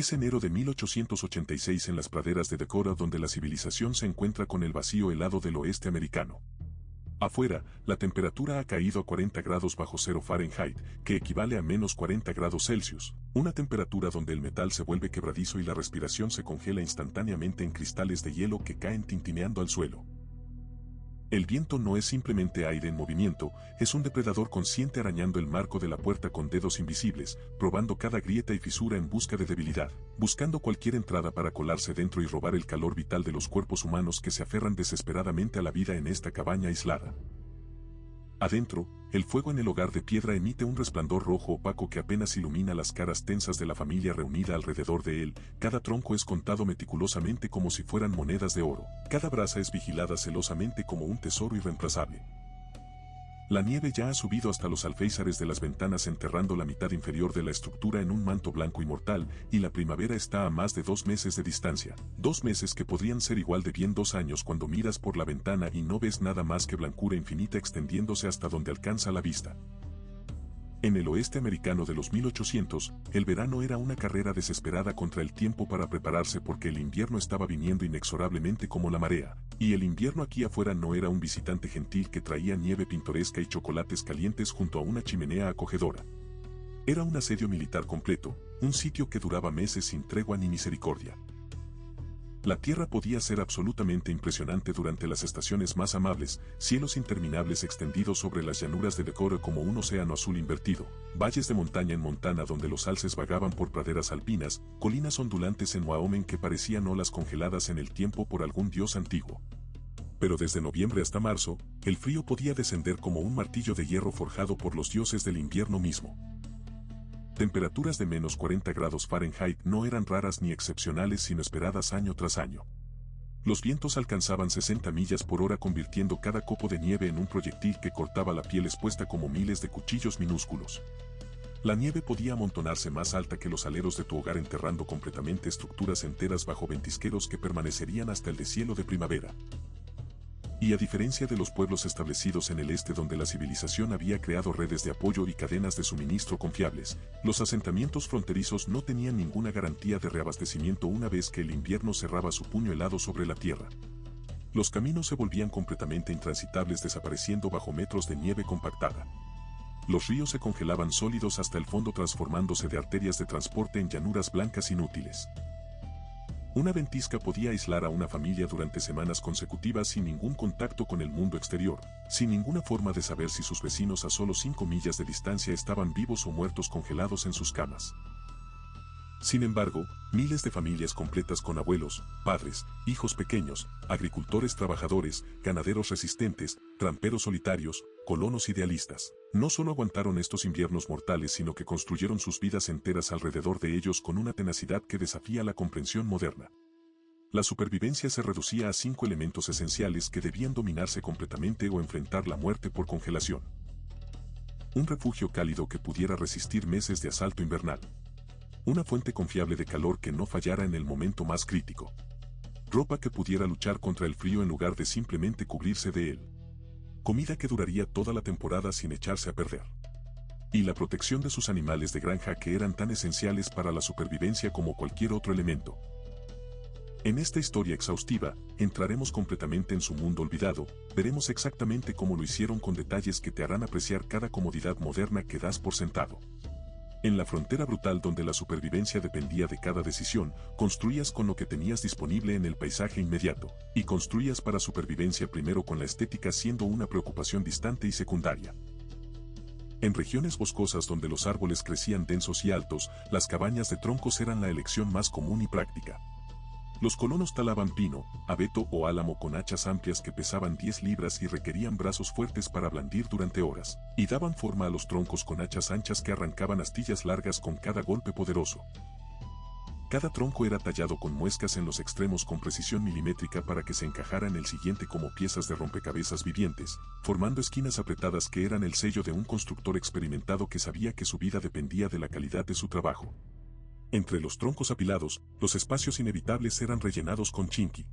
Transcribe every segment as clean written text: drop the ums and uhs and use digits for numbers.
Es enero de 1886 en las praderas de Decorah donde la civilización se encuentra con el vacío helado del oeste americano. Afuera, la temperatura ha caído a 40 grados bajo cero Fahrenheit, que equivale a menos 40 grados Celsius, una temperatura donde el metal se vuelve quebradizo y la respiración se congela instantáneamente en cristales de hielo que caen tintineando al suelo. El viento no es simplemente aire en movimiento, es un depredador consciente arañando el marco de la puerta con dedos invisibles, probando cada grieta y fisura en busca de debilidad, buscando cualquier entrada para colarse dentro y robar el calor vital de los cuerpos humanos que se aferran desesperadamente a la vida en esta cabaña aislada. Adentro, el fuego en el hogar de piedra emite un resplandor rojo opaco que apenas ilumina las caras tensas de la familia reunida alrededor de él. Cada tronco es contado meticulosamente como si fueran monedas de oro. Cada brasa es vigilada celosamente como un tesoro irreemplazable. La nieve ya ha subido hasta los alféizares de las ventanas enterrando la mitad inferior de la estructura en un manto blanco y mortal, y la primavera está a más de 2 meses de distancia. 2 meses que podrían ser igual de bien 2 años cuando miras por la ventana y no ves nada más que blancura infinita extendiéndose hasta donde alcanza la vista. En el oeste americano de los 1800, el verano era una carrera desesperada contra el tiempo para prepararse porque el invierno estaba viniendo inexorablemente como la marea, y el invierno aquí afuera no era un visitante gentil que traía nieve pintoresca y chocolates calientes junto a una chimenea acogedora. Era un asedio militar completo, un sitio que duraba meses sin tregua ni misericordia. La tierra podía ser absolutamente impresionante durante las estaciones más amables, cielos interminables extendidos sobre las llanuras de Decorah como un océano azul invertido, valles de montaña en Montana donde los alces vagaban por praderas alpinas, colinas ondulantes en Wyoming que parecían olas congeladas en el tiempo por algún dios antiguo. Pero desde noviembre hasta marzo, el frío podía descender como un martillo de hierro forjado por los dioses del invierno mismo. Temperaturas de menos 40 grados Fahrenheit no eran raras ni excepcionales sino esperadas año tras año. Los vientos alcanzaban 60 millas por hora convirtiendo cada copo de nieve en un proyectil que cortaba la piel expuesta como miles de cuchillos minúsculos. La nieve podía amontonarse más alta que los aleros de tu hogar enterrando completamente estructuras enteras bajo ventisqueros que permanecerían hasta el deshielo de primavera. Y a diferencia de los pueblos establecidos en el este donde la civilización había creado redes de apoyo y cadenas de suministro confiables, los asentamientos fronterizos no tenían ninguna garantía de reabastecimiento una vez que el invierno cerraba su puño helado sobre la tierra. Los caminos se volvían completamente intransitables desapareciendo bajo metros de nieve compactada. Los ríos se congelaban sólidos hasta el fondo transformándose de arterias de transporte en llanuras blancas inútiles. Una ventisca podía aislar a una familia durante semanas consecutivas sin ningún contacto con el mundo exterior, sin ninguna forma de saber si sus vecinos a solo 5 millas de distancia estaban vivos o muertos congelados en sus camas. Sin embargo, miles de familias completas con abuelos, padres, hijos pequeños, agricultores trabajadores, ganaderos resistentes, tramperos solitarios, colonos idealistas, no solo aguantaron estos inviernos mortales sino que construyeron sus vidas enteras alrededor de ellos con una tenacidad que desafía la comprensión moderna. La supervivencia se reducía a 5 elementos esenciales que debían dominarse completamente o enfrentar la muerte por congelación. Un refugio cálido que pudiera resistir meses de asalto invernal. Una fuente confiable de calor que no fallara en el momento más crítico. Ropa que pudiera luchar contra el frío en lugar de simplemente cubrirse de él. Comida que duraría toda la temporada sin echarse a perder. Y la protección de sus animales de granja que eran tan esenciales para la supervivencia como cualquier otro elemento. En esta historia exhaustiva, entraremos completamente en su mundo olvidado, veremos exactamente cómo lo hicieron con detalles que te harán apreciar cada comodidad moderna que das por sentado. En la frontera brutal donde la supervivencia dependía de cada decisión, construías con lo que tenías disponible en el paisaje inmediato, y construías para supervivencia primero con la estética siendo una preocupación distante y secundaria. En regiones boscosas donde los árboles crecían densos y altos, las cabañas de troncos eran la elección más común y práctica. Los colonos talaban pino, abeto o álamo con hachas amplias que pesaban 10 libras y requerían brazos fuertes para blandir durante horas, y daban forma a los troncos con hachas anchas que arrancaban astillas largas con cada golpe poderoso. Cada tronco era tallado con muescas en los extremos con precisión milimétrica para que se encajara en el siguiente como piezas de rompecabezas vivientes, formando esquinas apretadas que eran el sello de un constructor experimentado que sabía que su vida dependía de la calidad de su trabajo. Entre los troncos apilados, los espacios inevitables eran rellenados con chinqui.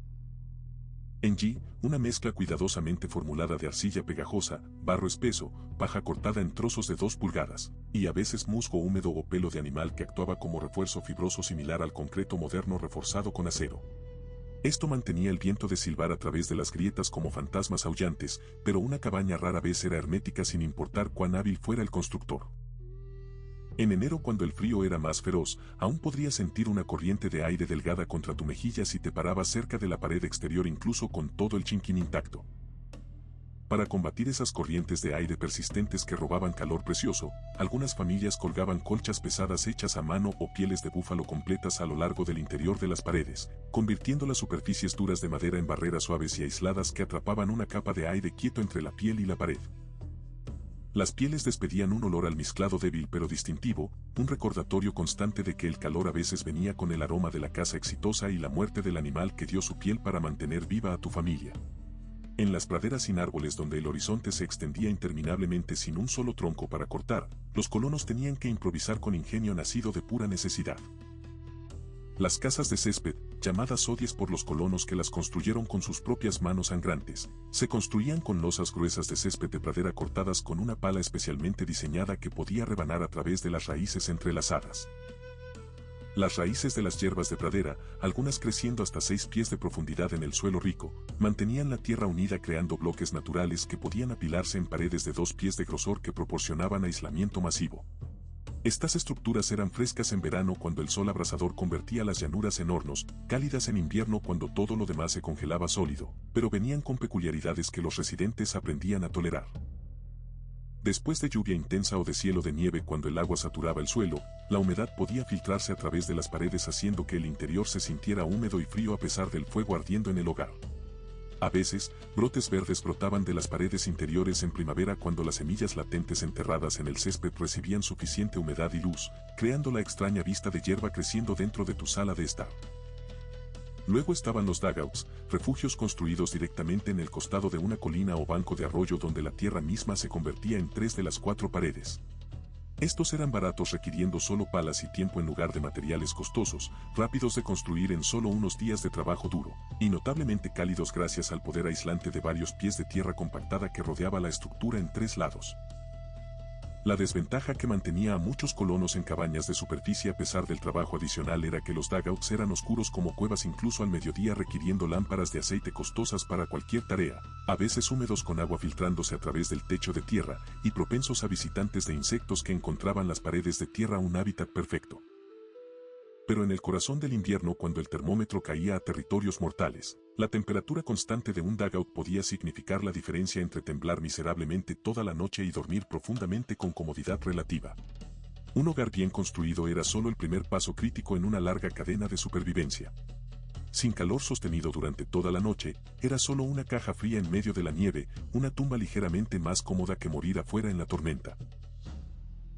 En G, una mezcla cuidadosamente formulada de arcilla pegajosa, barro espeso, paja cortada en trozos de 2 pulgadas, y a veces musgo húmedo o pelo de animal que actuaba como refuerzo fibroso similar al concreto moderno reforzado con acero. Esto mantenía el viento de silbar a través de las grietas como fantasmas aullantes, pero una cabaña rara vez era hermética sin importar cuán hábil fuera el constructor. En enero, cuando el frío era más feroz, aún podrías sentir una corriente de aire delgada contra tu mejilla si te parabas cerca de la pared exterior incluso con todo el chinquín intacto. Para combatir esas corrientes de aire persistentes que robaban calor precioso, algunas familias colgaban colchas pesadas hechas a mano o pieles de búfalo completas a lo largo del interior de las paredes, convirtiendo las superficies duras de madera en barreras suaves y aisladas que atrapaban una capa de aire quieto entre la piel y la pared. Las pieles despedían un olor almizclado débil pero distintivo, un recordatorio constante de que el calor a veces venía con el aroma de la caza exitosa y la muerte del animal que dio su piel para mantener viva a tu familia. En las praderas sin árboles donde el horizonte se extendía interminablemente sin un solo tronco para cortar, los colonos tenían que improvisar con ingenio nacido de pura necesidad. Las casas de césped, llamadas odies por los colonos que las construyeron con sus propias manos sangrantes, se construían con losas gruesas de césped de pradera cortadas con una pala especialmente diseñada que podía rebanar a través de las raíces entrelazadas. Las raíces de las hierbas de pradera, algunas creciendo hasta 6 pies de profundidad en el suelo rico, mantenían la tierra unida creando bloques naturales que podían apilarse en paredes de 2 pies de grosor que proporcionaban aislamiento masivo. Estas estructuras eran frescas en verano cuando el sol abrasador convertía las llanuras en hornos, cálidas en invierno cuando todo lo demás se congelaba sólido, pero venían con peculiaridades que los residentes aprendían a tolerar. Después de lluvia intensa o de cielo de nieve cuando el agua saturaba el suelo, la humedad podía filtrarse a través de las paredes haciendo que el interior se sintiera húmedo y frío a pesar del fuego ardiendo en el hogar. A veces, brotes verdes brotaban de las paredes interiores en primavera cuando las semillas latentes enterradas en el césped recibían suficiente humedad y luz, creando la extraña vista de hierba creciendo dentro de tu sala de estar. Luego estaban los dugouts, refugios construidos directamente en el costado de una colina o banco de arroyo donde la tierra misma se convertía en 3 de las 4 paredes. Estos eran baratos requiriendo solo palas y tiempo en lugar de materiales costosos, rápidos de construir en solo unos días de trabajo duro, y notablemente cálidos gracias al poder aislante de varios pies de tierra compactada que rodeaba la estructura en 3 lados. La desventaja que mantenía a muchos colonos en cabañas de superficie a pesar del trabajo adicional era que los dugouts eran oscuros como cuevas incluso al mediodía requiriendo lámparas de aceite costosas para cualquier tarea, a veces húmedos con agua filtrándose a través del techo de tierra y propensos a visitantes de insectos que encontraban las paredes de tierra un hábitat perfecto. Pero en el corazón del invierno cuando el termómetro caía a territorios mortales, la temperatura constante de un dugout podía significar la diferencia entre temblar miserablemente toda la noche y dormir profundamente con comodidad relativa. Un hogar bien construido era solo el primer paso crítico en una larga cadena de supervivencia. Sin calor sostenido durante toda la noche, era solo una caja fría en medio de la nieve, una tumba ligeramente más cómoda que morir afuera en la tormenta.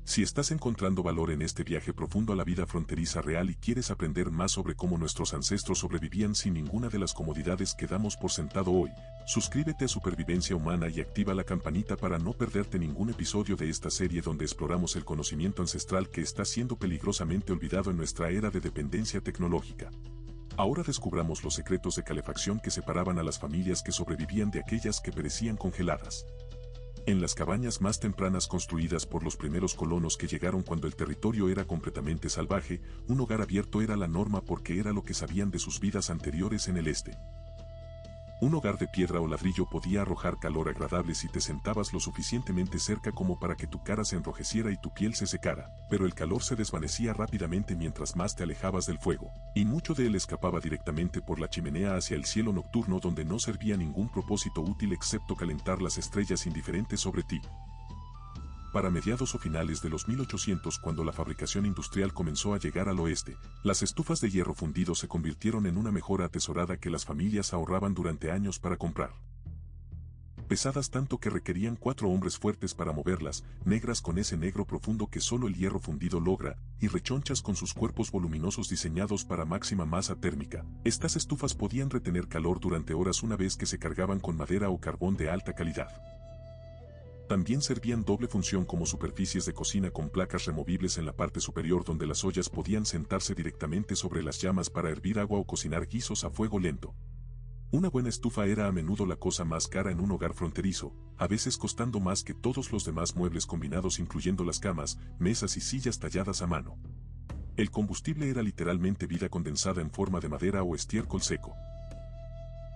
Si estás encontrando valor en este viaje profundo a la vida fronteriza real y quieres aprender más sobre cómo nuestros ancestros sobrevivían sin ninguna de las comodidades que damos por sentado hoy, suscríbete a Supervivencia Humana y activa la campanita para no perderte ningún episodio de esta serie donde exploramos el conocimiento ancestral que está siendo peligrosamente olvidado en nuestra era de dependencia tecnológica. Ahora descubramos los secretos de calefacción que separaban a las familias que sobrevivían de aquellas que perecían congeladas. En las cabañas más tempranas construidas por los primeros colonos que llegaron cuando el territorio era completamente salvaje, un hogar abierto era la norma porque era lo que sabían de sus vidas anteriores en el este. Un hogar de piedra o ladrillo podía arrojar calor agradable si te sentabas lo suficientemente cerca como para que tu cara se enrojeciera y tu piel se secara, pero el calor se desvanecía rápidamente mientras más te alejabas del fuego, y mucho de él escapaba directamente por la chimenea hacia el cielo nocturno donde no servía ningún propósito útil excepto calentar las estrellas indiferentes sobre ti. Para mediados o finales de los 1800 cuando la fabricación industrial comenzó a llegar al oeste, las estufas de hierro fundido se convirtieron en una mejora atesorada que las familias ahorraban durante años para comprar. Pesadas tanto que requerían 4 hombres fuertes para moverlas, negras con ese negro profundo que solo el hierro fundido logra, y rechonchas con sus cuerpos voluminosos diseñados para máxima masa térmica, estas estufas podían retener calor durante horas una vez que se cargaban con madera o carbón de alta calidad. También servían doble función como superficies de cocina con placas removibles en la parte superior donde las ollas podían sentarse directamente sobre las llamas para hervir agua o cocinar guisos a fuego lento. Una buena estufa era a menudo la cosa más cara en un hogar fronterizo, a veces costando más que todos los demás muebles combinados incluyendo las camas, mesas y sillas talladas a mano. El combustible era literalmente vida condensada en forma de madera o estiércol seco.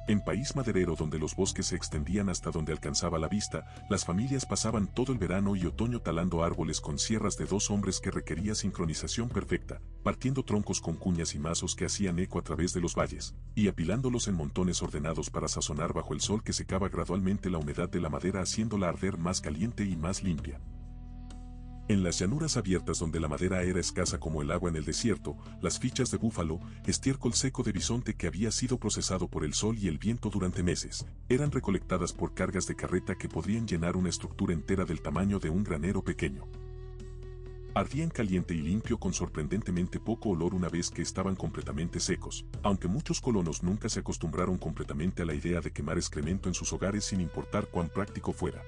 En país maderero donde los bosques se extendían hasta donde alcanzaba la vista, las familias pasaban todo el verano y otoño talando árboles con sierras de dos hombres que requería sincronización perfecta, partiendo troncos con cuñas y mazos que hacían eco a través de los valles, y apilándolos en montones ordenados para sazonar bajo el sol que secaba gradualmente la humedad de la madera haciéndola arder más caliente y más limpia. En las llanuras abiertas donde la madera era escasa como el agua en el desierto, las fichas de búfalo, estiércol seco de bisonte que había sido procesado por el sol y el viento durante meses, eran recolectadas por cargas de carreta que podrían llenar una estructura entera del tamaño de un granero pequeño. Ardían caliente y limpio con sorprendentemente poco olor una vez que estaban completamente secos, aunque muchos colonos nunca se acostumbraron completamente a la idea de quemar excremento en sus hogares sin importar cuán práctico fuera.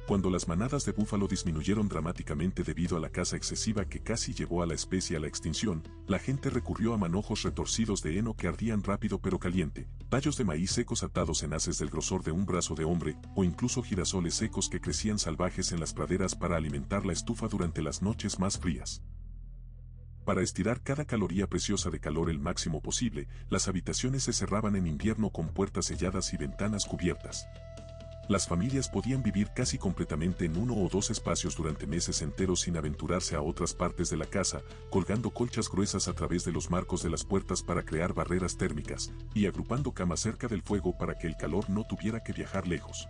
Cuando las manadas de búfalo disminuyeron dramáticamente debido a la caza excesiva que casi llevó a la especie a la extinción, la gente recurrió a manojos retorcidos de heno que ardían rápido pero caliente, tallos de maíz secos atados en haces del grosor de un brazo de hombre, o incluso girasoles secos que crecían salvajes en las praderas para alimentar la estufa durante las noches más frías. Para estirar cada caloría preciosa de calor el máximo posible, las habitaciones se cerraban en invierno con puertas selladas y ventanas cubiertas. Las familias podían vivir casi completamente en uno o dos espacios durante meses enteros sin aventurarse a otras partes de la casa, colgando colchas gruesas a través de los marcos de las puertas para crear barreras térmicas, y agrupando camas cerca del fuego para que el calor no tuviera que viajar lejos.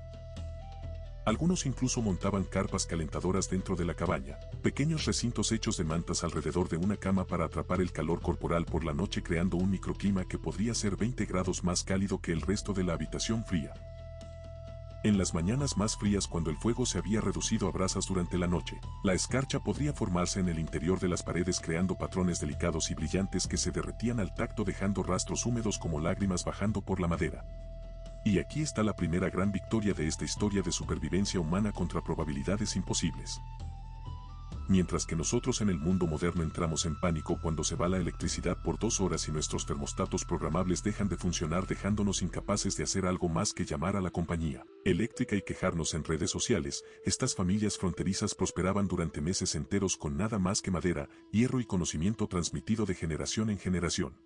Algunos incluso montaban carpas calentadoras dentro de la cabaña, pequeños recintos hechos de mantas alrededor de una cama para atrapar el calor corporal por la noche creando un microclima que podría ser 20 grados más cálido que el resto de la habitación fría. En las mañanas más frías cuando el fuego se había reducido a brasas durante la noche, la escarcha podría formarse en el interior de las paredes creando patrones delicados y brillantes que se derretían al tacto dejando rastros húmedos como lágrimas bajando por la madera. Y aquí está la primera gran victoria de esta historia de supervivencia humana contra probabilidades imposibles. Mientras que nosotros en el mundo moderno entramos en pánico cuando se va la electricidad por 2 horas y nuestros termostatos programables dejan de funcionar dejándonos incapaces de hacer algo más que llamar a la compañía eléctrica y quejarnos en redes sociales, estas familias fronterizas prosperaban durante meses enteros con nada más que madera, hierro y conocimiento transmitido de generación en generación.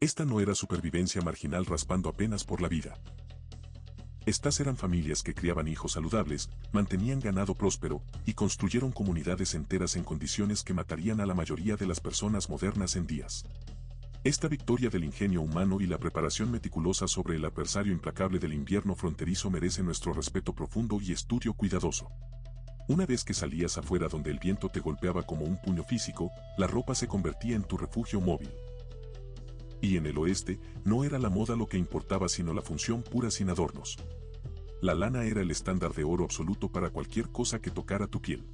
Esta no era supervivencia marginal raspando apenas por la vida. Estas eran familias que criaban hijos saludables, mantenían ganado próspero, y construyeron comunidades enteras en condiciones que matarían a la mayoría de las personas modernas en días. Esta victoria del ingenio humano y la preparación meticulosa sobre el adversario implacable del invierno fronterizo merece nuestro respeto profundo y estudio cuidadoso. Una vez que salías afuera donde el viento te golpeaba como un puño físico, la ropa se convertía en tu refugio móvil. Y en el oeste, no era la moda lo que importaba sino la función pura sin adornos. La lana era el estándar de oro absoluto para cualquier cosa que tocara tu piel.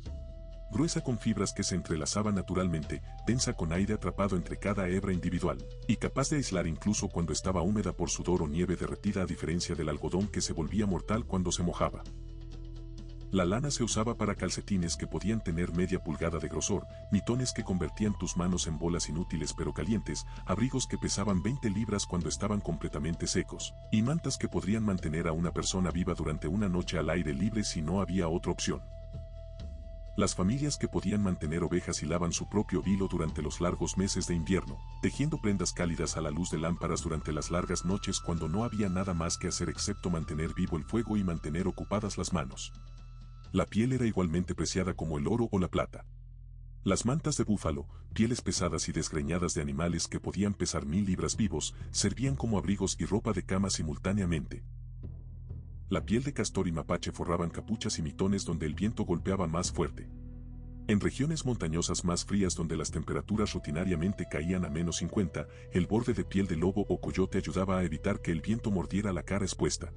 Gruesa con fibras que se entrelazaban naturalmente, densa con aire atrapado entre cada hebra individual, y capaz de aislar incluso cuando estaba húmeda por sudor o nieve derretida a diferencia del algodón que se volvía mortal cuando se mojaba. La lana se usaba para calcetines que podían tener media pulgada de grosor, mitones que convertían tus manos en bolas inútiles pero calientes, abrigos que pesaban 20 libras cuando estaban completamente secos, y mantas que podrían mantener a una persona viva durante una noche al aire libre si no había otra opción. Las familias que podían mantener ovejas hilaban su propio hilo durante los largos meses de invierno, tejiendo prendas cálidas a la luz de lámparas durante las largas noches cuando no había nada más que hacer excepto mantener vivo el fuego y mantener ocupadas las manos. La piel era igualmente preciada como el oro o la plata. Las mantas de búfalo, pieles pesadas y desgreñadas de animales que podían pesar 1000 libras vivos, servían como abrigos y ropa de cama simultáneamente. La piel de castor y mapache forraban capuchas y mitones donde el viento golpeaba más fuerte. En regiones montañosas más frías donde las temperaturas rutinariamente caían a -50, el borde de piel de lobo o coyote ayudaba a evitar que el viento mordiera la cara expuesta.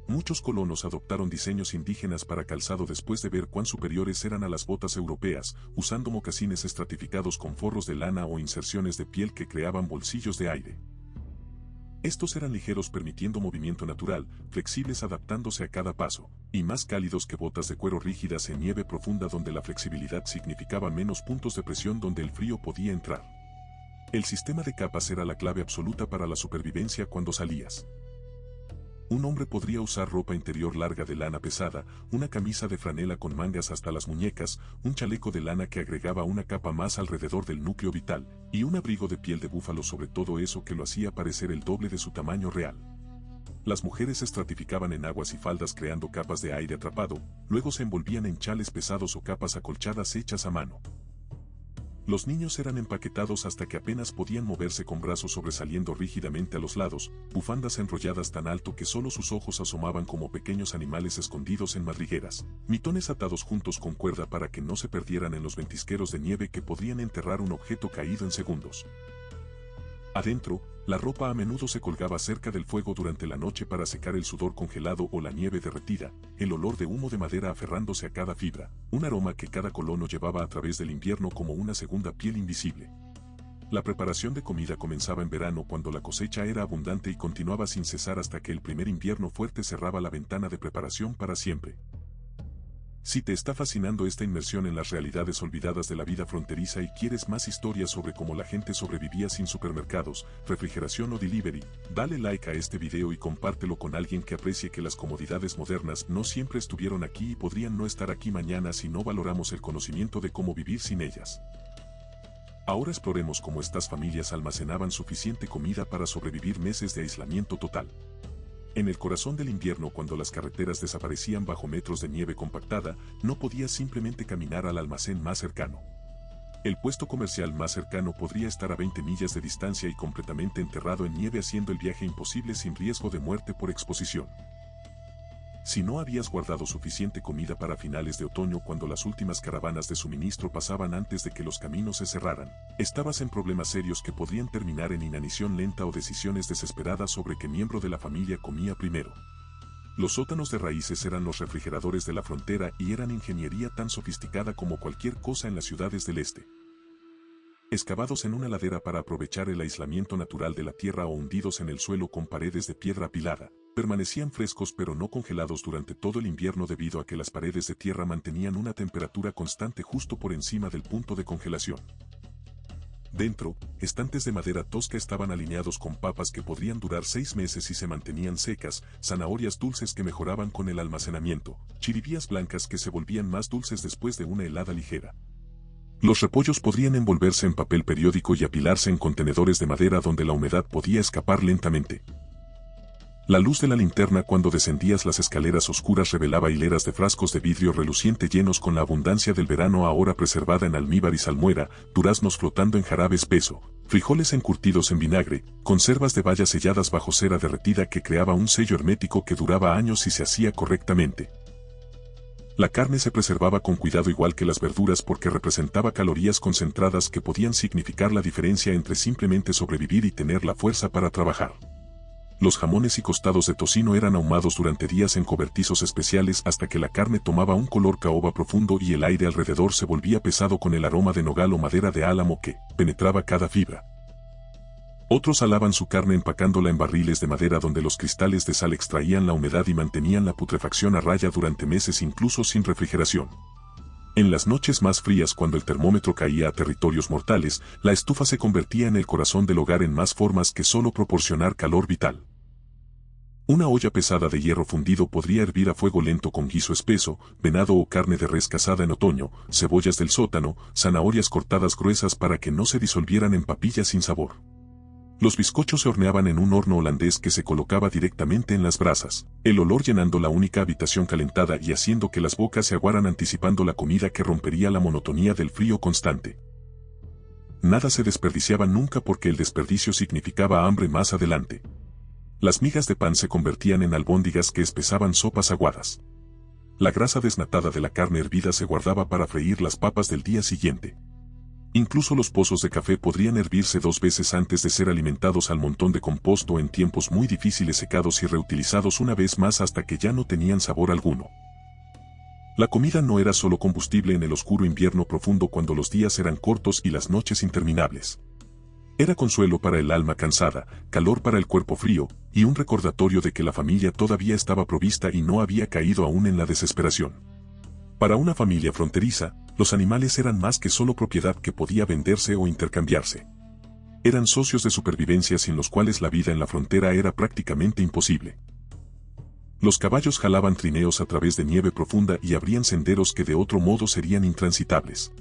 Muchos colonos adoptaron diseños indígenas para calzado después de ver cuán superiores eran a las botas europeas, usando mocasines estratificados con forros de lana o inserciones de piel que creaban bolsillos de aire. Estos eran ligeros permitiendo movimiento natural, flexibles adaptándose a cada paso, y más cálidos que botas de cuero rígidas en nieve profunda donde la flexibilidad significaba menos puntos de presión donde el frío podía entrar. El sistema de capas era la clave absoluta para la supervivencia cuando salías. Un hombre podría usar ropa interior larga de lana pesada, una camisa de franela con mangas hasta las muñecas, un chaleco de lana que agregaba una capa más alrededor del núcleo vital, y un abrigo de piel de búfalo sobre todo eso que lo hacía parecer el doble de su tamaño real. Las mujeres se estratificaban en aguas y faldas creando capas de aire atrapado, luego se envolvían en chales pesados o capas acolchadas hechas a mano. Los niños eran empaquetados hasta que apenas podían moverse con brazos sobresaliendo rígidamente a los lados, bufandas enrolladas tan alto que solo sus ojos asomaban como pequeños animales escondidos en madrigueras, mitones atados juntos con cuerda para que no se perdieran en los ventisqueros de nieve que podrían enterrar un objeto caído en segundos. Adentro, la ropa a menudo se colgaba cerca del fuego durante la noche para secar el sudor congelado o la nieve derretida, el olor de humo de madera aferrándose a cada fibra, un aroma que cada colono llevaba a través del invierno como una segunda piel invisible. La preparación de comida comenzaba en verano cuando la cosecha era abundante y continuaba sin cesar hasta que el primer invierno fuerte cerraba la ventana de preparación para siempre. Si te está fascinando esta inmersión en las realidades olvidadas de la vida fronteriza y quieres más historias sobre cómo la gente sobrevivía sin supermercados, refrigeración o delivery, dale like a este video y compártelo con alguien que aprecie que las comodidades modernas no siempre estuvieron aquí y podrían no estar aquí mañana si no valoramos el conocimiento de cómo vivir sin ellas. Ahora exploremos cómo estas familias almacenaban suficiente comida para sobrevivir meses de aislamiento total. En el corazón del invierno, cuando las carreteras desaparecían bajo metros de nieve compactada, no podías simplemente caminar al almacén más cercano. El puesto comercial más cercano podría estar a 20 millas de distancia y completamente enterrado en nieve, haciendo el viaje imposible sin riesgo de muerte por exposición. Si no habías guardado suficiente comida para finales de otoño cuando las últimas caravanas de suministro pasaban antes de que los caminos se cerraran, estabas en problemas serios que podrían terminar en inanición lenta o decisiones desesperadas sobre qué miembro de la familia comía primero. Los sótanos de raíces eran los refrigeradores de la frontera y eran ingeniería tan sofisticada como cualquier cosa en las ciudades del este. Excavados en una ladera para aprovechar el aislamiento natural de la tierra o hundidos en el suelo con paredes de piedra apilada, permanecían frescos pero no congelados durante todo el invierno debido a que las paredes de tierra mantenían una temperatura constante justo por encima del punto de congelación. Dentro, estantes de madera tosca estaban alineados con papas que podrían durar 6 meses y se mantenían secas, zanahorias dulces que mejoraban con el almacenamiento, chiribías blancas que se volvían más dulces después de una helada ligera. Los repollos podrían envolverse en papel periódico y apilarse en contenedores de madera donde la humedad podía escapar lentamente. La luz de la linterna cuando descendías las escaleras oscuras revelaba hileras de frascos de vidrio reluciente llenos con la abundancia del verano ahora preservada en almíbar y salmuera, duraznos flotando en jarabe espeso, frijoles encurtidos en vinagre, conservas de bayas selladas bajo cera derretida que creaba un sello hermético que duraba años si se hacía correctamente. La carne se preservaba con cuidado igual que las verduras porque representaba calorías concentradas que podían significar la diferencia entre simplemente sobrevivir y tener la fuerza para trabajar. Los jamones y costados de tocino eran ahumados durante días en cobertizos especiales hasta que la carne tomaba un color caoba profundo y el aire alrededor se volvía pesado con el aroma de nogal o madera de álamo que penetraba cada fibra. Otros salaban su carne empacándola en barriles de madera donde los cristales de sal extraían la humedad y mantenían la putrefacción a raya durante meses incluso sin refrigeración. En las noches más frías cuando el termómetro caía a territorios mortales, la estufa se convertía en el corazón del hogar en más formas que solo proporcionar calor vital. Una olla pesada de hierro fundido podría hervir a fuego lento con guiso espeso, venado o carne de res cazada en otoño, cebollas del sótano, zanahorias cortadas gruesas para que no se disolvieran en papillas sin sabor. Los bizcochos se horneaban en un horno holandés que se colocaba directamente en las brasas, el olor llenando la única habitación calentada y haciendo que las bocas se aguaran anticipando la comida que rompería la monotonía del frío constante. Nada se desperdiciaba nunca porque el desperdicio significaba hambre más adelante. Las migas de pan se convertían en albóndigas que espesaban sopas aguadas. La grasa desnatada de la carne hervida se guardaba para freír las papas del día siguiente. Incluso los pozos de café podrían hervirse 2 veces antes de ser alimentados al montón de compost o en tiempos muy difíciles secados y reutilizados una vez más hasta que ya no tenían sabor alguno. La comida no era solo combustible en el oscuro invierno profundo cuando los días eran cortos y las noches interminables. Era consuelo para el alma cansada, calor para el cuerpo frío, y un recordatorio de que la familia todavía estaba provista y no había caído aún en la desesperación. Para una familia fronteriza, los animales eran más que solo propiedad que podía venderse o intercambiarse. eran socios de supervivencia sin los cuales la vida en la frontera era prácticamente imposible. Los caballos jalaban trineos a través de nieve profunda y abrían senderos que de otro modo serían intransitables.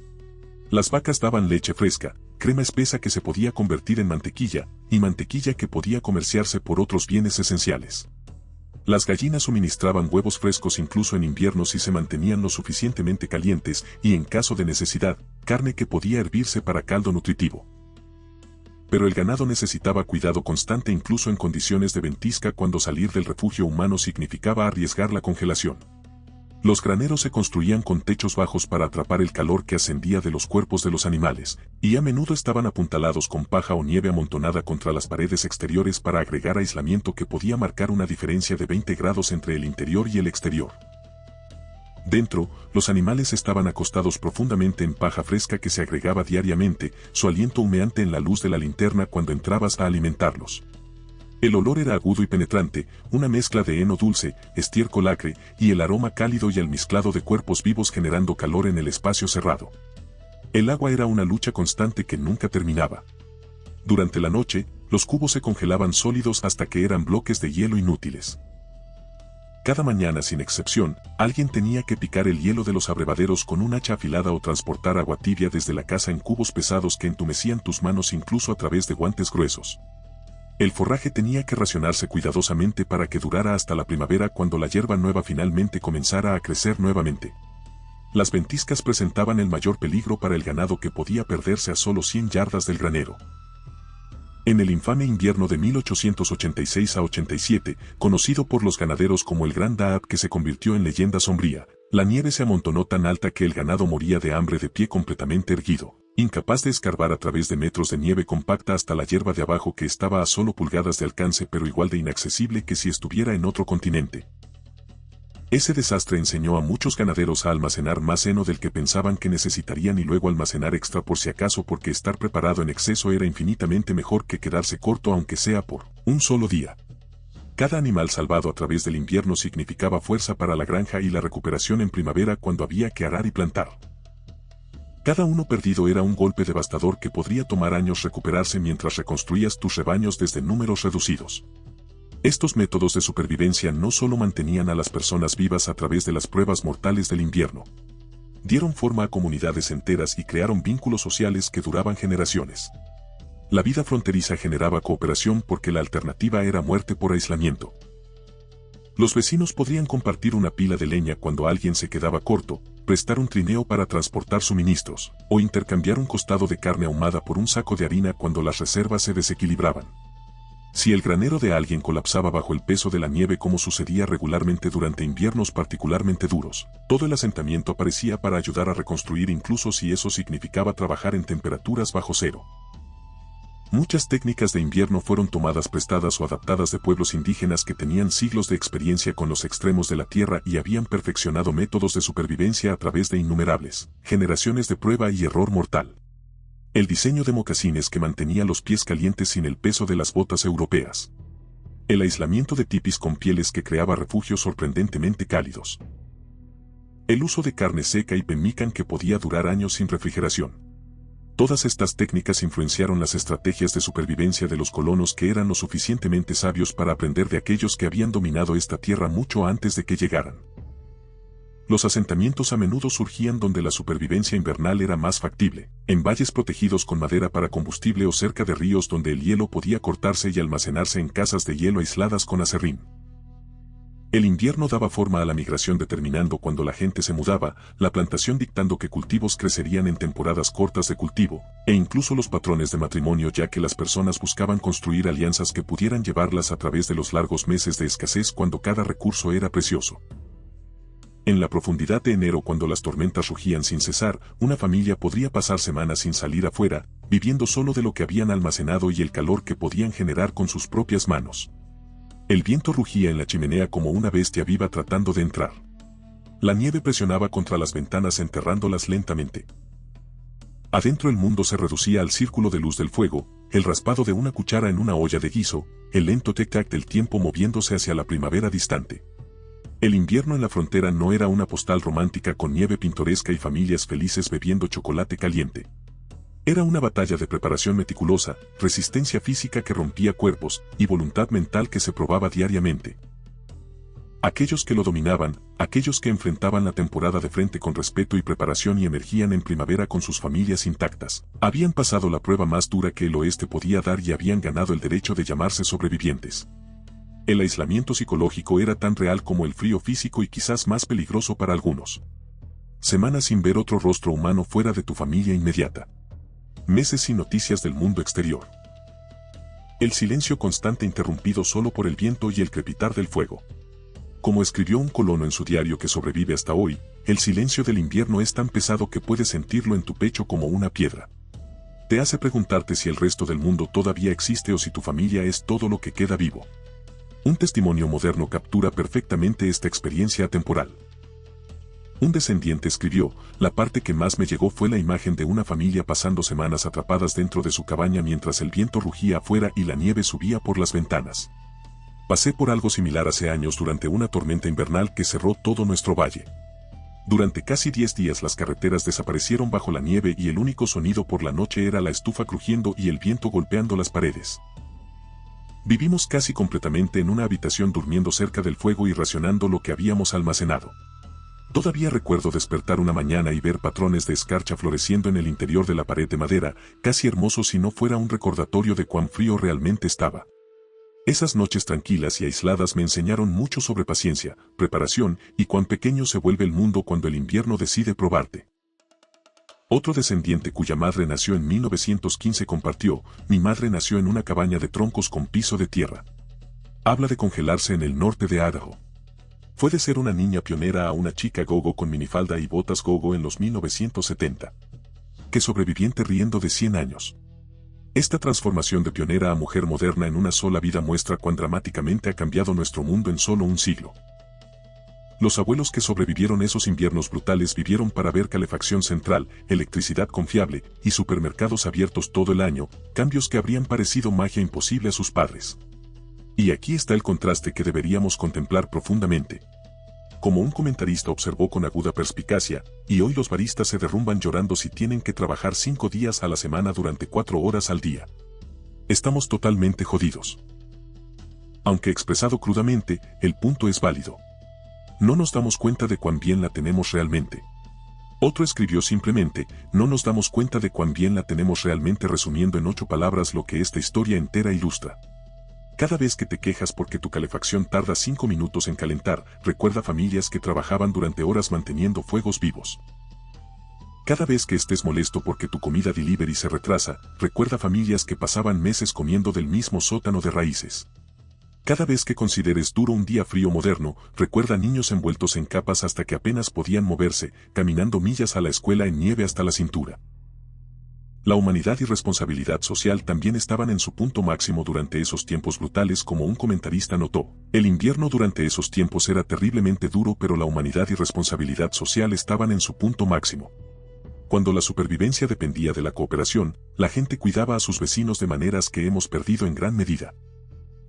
Las vacas daban leche fresca, crema espesa que se podía convertir en mantequilla, y mantequilla que podía comerciarse por otros bienes esenciales. Las gallinas suministraban huevos frescos incluso en invierno si se mantenían lo suficientemente calientes y, en caso de necesidad, carne que podía hervirse para caldo nutritivo. Pero el ganado necesitaba cuidado constante incluso en condiciones de ventisca cuando salir del refugio humano significaba arriesgar la congelación. Los graneros se construían con techos bajos para atrapar el calor que ascendía de los cuerpos de los animales, y a menudo estaban apuntalados con paja o nieve amontonada contra las paredes exteriores para agregar aislamiento que podía marcar una diferencia de 20 grados entre el interior y el exterior. Dentro, los animales estaban acostados profundamente en paja fresca que se agregaba diariamente, su aliento humeante en la luz de la linterna cuando entrabas a alimentarlos. El olor era agudo y penetrante, una mezcla de heno dulce, estiércol acre, y el aroma cálido y almizclado de cuerpos vivos generando calor en el espacio cerrado. El agua era una lucha constante que nunca terminaba. Durante la noche, los cubos se congelaban sólidos hasta que eran bloques de hielo inútiles. Cada mañana, sin excepción, alguien tenía que picar el hielo de los abrevaderos con un hacha afilada o transportar agua tibia desde la casa en cubos pesados que entumecían tus manos incluso a través de guantes gruesos. El forraje tenía que racionarse cuidadosamente para que durara hasta la primavera cuando la hierba nueva finalmente comenzara a crecer nuevamente. Las ventiscas presentaban el mayor peligro para el ganado que podía perderse a solo 100 yardas del granero. En el infame invierno de 1886 a 87, conocido por los ganaderos como el Gran Daab que se convirtió en leyenda sombría, la nieve se amontonó tan alta que el ganado moría de hambre de pie completamente erguido, incapaz de escarbar a través de metros de nieve compacta hasta la hierba de abajo que estaba a solo pulgadas de alcance pero igual de inaccesible que si estuviera en otro continente. Ese desastre enseñó a muchos ganaderos a almacenar más heno del que pensaban que necesitarían y luego almacenar extra por si acaso porque estar preparado en exceso era infinitamente mejor que quedarse corto aunque sea por un solo día. Cada animal salvado a través del invierno significaba fuerza para la granja y la recuperación en primavera cuando había que arar y plantar. Cada uno perdido era un golpe devastador que podría tomar años recuperarse mientras reconstruías tus rebaños desde números reducidos. Estos métodos de supervivencia no solo mantenían a las personas vivas a través de las pruebas mortales del invierno. Dieron forma a comunidades enteras y crearon vínculos sociales que duraban generaciones. La vida fronteriza generaba cooperación porque la alternativa era muerte por aislamiento. Los vecinos podrían compartir una pila de leña cuando alguien se quedaba corto, prestar un trineo para transportar suministros, o intercambiar un costado de carne ahumada por un saco de harina cuando las reservas se desequilibraban. Si el granero de alguien colapsaba bajo el peso de la nieve como sucedía regularmente durante inviernos particularmente duros, todo el asentamiento aparecía para ayudar a reconstruir incluso si eso significaba trabajar en temperaturas bajo cero. Muchas técnicas de invierno fueron tomadas prestadas o adaptadas de pueblos indígenas que tenían siglos de experiencia con los extremos de la tierra y habían perfeccionado métodos de supervivencia a través de innumerables generaciones de prueba y error mortal. El diseño de mocasines que mantenía los pies calientes sin el peso de las botas europeas. El aislamiento de tipis con pieles que creaba refugios sorprendentemente cálidos. El uso de carne seca y pemmican que podía durar años sin refrigeración. Todas estas técnicas influenciaron las estrategias de supervivencia de los colonos que eran lo suficientemente sabios para aprender de aquellos que habían dominado esta tierra mucho antes de que llegaran. Los asentamientos a menudo surgían donde la supervivencia invernal era más factible, en valles protegidos con madera para combustible o cerca de ríos donde el hielo podía cortarse y almacenarse en casas de hielo aisladas con aserrín. El invierno daba forma a la migración determinando cuando la gente se mudaba, la plantación dictando qué cultivos crecerían en temporadas cortas de cultivo, e incluso los patrones de matrimonio ya que las personas buscaban construir alianzas que pudieran llevarlas a través de los largos meses de escasez cuando cada recurso era precioso. En la profundidad de enero cuando las tormentas rugían sin cesar, una familia podría pasar semanas sin salir afuera, viviendo solo de lo que habían almacenado y el calor que podían generar con sus propias manos. El viento rugía en la chimenea como una bestia viva tratando de entrar. La nieve presionaba contra las ventanas enterrándolas lentamente. Adentro el mundo se reducía al círculo de luz del fuego, el raspado de una cuchara en una olla de guiso, el lento tic-tac del tiempo moviéndose hacia la primavera distante. El invierno en la frontera no era una postal romántica con nieve pintoresca y familias felices bebiendo chocolate caliente. Era una batalla de preparación meticulosa, resistencia física que rompía cuerpos y voluntad mental que se probaba diariamente. Aquellos que lo dominaban, aquellos que enfrentaban la temporada de frente con respeto y preparación y emergían en primavera con sus familias intactas, habían pasado la prueba más dura que el oeste podía dar y habían ganado el derecho de llamarse sobrevivientes. El aislamiento psicológico era tan real como el frío físico y quizás más peligroso para algunos. Semanas sin ver otro rostro humano fuera de tu familia inmediata. Meses sin noticias del mundo exterior. El silencio constante interrumpido solo por el viento y el crepitar del fuego. Como escribió un colono en su diario que sobrevive hasta hoy, el silencio del invierno es tan pesado que puedes sentirlo en tu pecho como una piedra. Te hace preguntarte si el resto del mundo todavía existe o si tu familia es todo lo que queda vivo. Un testimonio moderno captura perfectamente esta experiencia atemporal. Un descendiente escribió, la parte que más me llegó fue la imagen de una familia pasando semanas atrapadas dentro de su cabaña mientras el viento rugía afuera y la nieve subía por las ventanas. Pasé por algo similar hace años durante una tormenta invernal que cerró todo nuestro valle. Durante casi 10 días las carreteras desaparecieron bajo la nieve y el único sonido por la noche era la estufa crujiendo y el viento golpeando las paredes. Vivimos casi completamente en una habitación durmiendo cerca del fuego y racionando lo que habíamos almacenado. Todavía recuerdo despertar una mañana y ver patrones de escarcha floreciendo en el interior de la pared de madera, casi hermoso si no fuera un recordatorio de cuán frío realmente estaba. Esas noches tranquilas y aisladas me enseñaron mucho sobre paciencia, preparación y cuán pequeño se vuelve el mundo cuando el invierno decide probarte. Otro descendiente cuya madre nació en 1915 compartió, mi madre nació en una cabaña de troncos con piso de tierra. Habla de congelarse en el norte de Idaho. Fue de ser una niña pionera a una chica gogo con minifalda y botas gogo en los 1970. Que sobreviviente riendo de 100 años. Esta transformación de pionera a mujer moderna en una sola vida muestra cuán dramáticamente ha cambiado nuestro mundo en solo un siglo. Los abuelos que sobrevivieron esos inviernos brutales vivieron para ver calefacción central, electricidad confiable y supermercados abiertos todo el año, cambios que habrían parecido magia imposible a sus padres. Y aquí está el contraste que deberíamos contemplar profundamente. Como un comentarista observó con aguda perspicacia, y hoy los baristas se derrumban llorando si tienen que trabajar 5 días a la semana durante 4 horas al día. Estamos totalmente jodidos. Aunque expresado crudamente, el punto es válido. No nos damos cuenta de cuán bien la tenemos realmente. Otro escribió simplemente, no nos damos cuenta de cuán bien la tenemos realmente resumiendo en 8 palabras lo que esta historia entera ilustra. Cada vez que te quejas porque tu calefacción tarda 5 minutos en calentar, recuerda familias que trabajaban durante horas manteniendo fuegos vivos. Cada vez que estés molesto porque tu comida delivery se retrasa, recuerda familias que pasaban meses comiendo del mismo sótano de raíces. Cada vez que consideres duro un día frío moderno, recuerda niños envueltos en capas hasta que apenas podían moverse, caminando millas a la escuela en nieve hasta la cintura. La humanidad y responsabilidad social también estaban en su punto máximo durante esos tiempos brutales, como un comentarista notó. El invierno durante esos tiempos era terriblemente duro, pero la humanidad y responsabilidad social estaban en su punto máximo. Cuando la supervivencia dependía de la cooperación, la gente cuidaba a sus vecinos de maneras que hemos perdido en gran medida.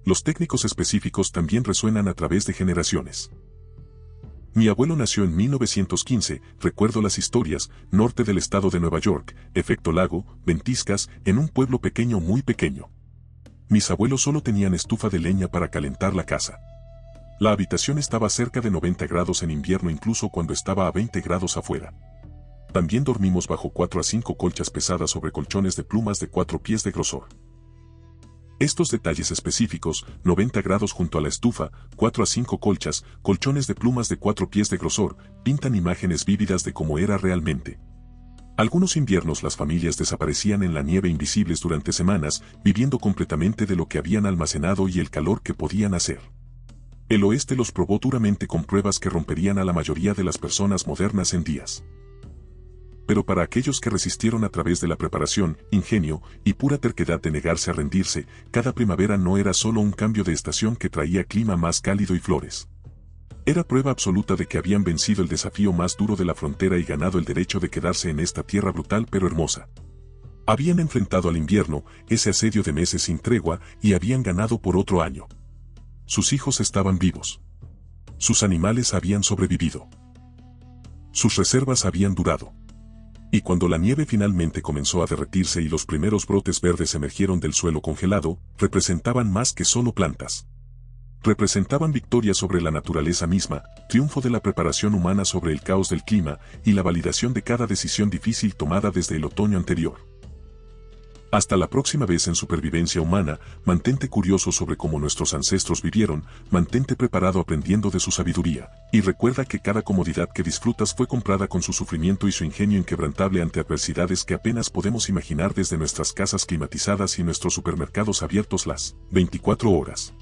Los técnicos específicos también resuenan a través de generaciones. Mi abuelo nació en 1915, recuerdo las historias, norte del estado de Nueva York, efecto lago, ventiscas, en un pueblo pequeño muy pequeño. Mis abuelos solo tenían estufa de leña para calentar la casa. La habitación estaba cerca de 90 grados en invierno incluso cuando estaba a 20 grados afuera. También dormimos bajo 4 a 5 colchas pesadas sobre colchones de plumas de 4 pies de grosor. Estos detalles específicos, 90 grados junto a la estufa, 4 a 5 colchas, colchones de plumas de 4 pies de grosor, pintan imágenes vívidas de cómo era realmente. Algunos inviernos las familias desaparecían en la nieve invisibles durante semanas, viviendo completamente de lo que habían almacenado y el calor que podían hacer. El oeste los probó duramente con pruebas que romperían a la mayoría de las personas modernas en días. Pero para aquellos que resistieron a través de la preparación, ingenio y pura terquedad de negarse a rendirse, cada primavera no era solo un cambio de estación que traía clima más cálido y flores. Era prueba absoluta de que habían vencido el desafío más duro de la frontera y ganado el derecho de quedarse en esta tierra brutal pero hermosa. Habían enfrentado al invierno, ese asedio de meses sin tregua, y habían ganado por otro año. Sus hijos estaban vivos. Sus animales habían sobrevivido. Sus reservas habían durado. Y cuando la nieve finalmente comenzó a derretirse y los primeros brotes verdes emergieron del suelo congelado, representaban más que solo plantas. Representaban victoria sobre la naturaleza misma, triunfo de la preparación humana sobre el caos del clima y la validación de cada decisión difícil tomada desde el otoño anterior. Hasta la próxima vez en Supervivencia Humana, mantente curioso sobre cómo nuestros ancestros vivieron, mantente preparado aprendiendo de su sabiduría, y recuerda que cada comodidad que disfrutas fue comprada con su sufrimiento y su ingenio inquebrantable ante adversidades que apenas podemos imaginar desde nuestras casas climatizadas y nuestros supermercados abiertos las 24 horas.